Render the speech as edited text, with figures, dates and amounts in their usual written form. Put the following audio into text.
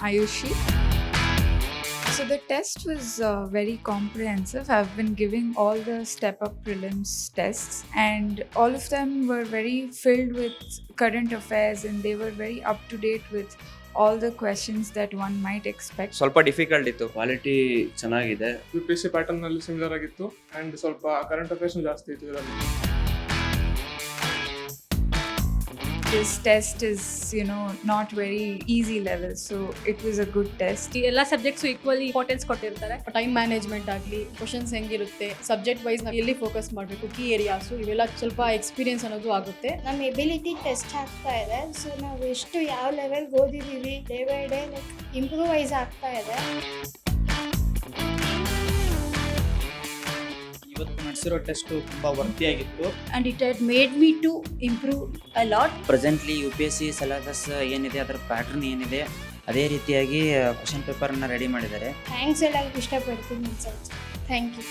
Ayushi. So the test was very comprehensive. I've been giving all the step up prelims tests, and all of them were very filled with current affairs, and they were very up to date with all the questions that one might expect. ಸ್ವಲ್ಪ difficult ಇತ್ತು, quality ಚೆನ್ನಾಗಿದೆ. UPSC pattern ನಲ್ಲಿ similar ಆಗಿತ್ತು and ಸ್ವಲ್ಪ current affairs ಜಾಸ್ತಿ ಇತ್ತು ಇದರಲ್ಲಿ. This test is, not very easy level, so it was a good test. ಎಲ್ಲ ಸಬ್ಜೆಕ್ಟ್ಸ್ ಈಕ್ವಲಿ ಇಂಪಾರ್ಟೆನ್ಸ್ ಕೊಟ್ಟಿರ್ತಾರೆ. ಟೈಮ್ ಮ್ಯಾನೇಜ್ಮೆಂಟ್ ಆಗಲಿ, ಕ್ವಶನ್ಸ್ ಹೆಂಗಿರುತ್ತೆ, ಸಬ್ಜೆಕ್ಟ್ ವೈಸ್ ನಾವು ಎಲ್ಲಿ ಫೋಕಸ್ ಮಾಡಬೇಕು, ಕೀ ಏರಿಯಾಸು, ಇವೆಲ್ಲ ಸ್ವಲ್ಪ ಎಕ್ಸ್ಪೀರಿಯನ್ಸ್ ಅನ್ನೋದು ಆಗುತ್ತೆ. ನಮ್ಮ ಎಬಿಲಿಟಿ ಟೆಸ್ಟ್ ಆಗ್ತಾ ಇದೆ. ಸೊ ನಾವು ಎಷ್ಟು ಯಾವ ಲೆವೆಲ್ಗೆ ಓದಿದ್ದೀವಿ, ಡೇ ಬೈ ಡೇ ಇಂಪ್ರೂವೈಸ್ ಆಗ್ತಾ ಇದೆ. ಇವತ್ತು ನಡೆಸಿರೋ ಟೆಸ್ಟು ತುಂಬ ವರ್ತಿಯಾಗಿತ್ತು. And it had made me to improve a lot. Presently UPSC syllabus ಏನಿದೆ, ಅದರ ಪ್ಯಾಟರ್ನ್ ಏನಿದೆ, ಅದೇ ರೀತಿಯಾಗಿ ಕ್ವಶನ್ ಪೇಪರನ್ನು ರೆಡಿ ಮಾಡಿದ್ದಾರೆ. ಥ್ಯಾಂಕ್ಸ್ ಹೇಳಕ್ಕೆ ಇಷ್ಟಪಡ್ತೀನಿ ಸರ್. Thank you.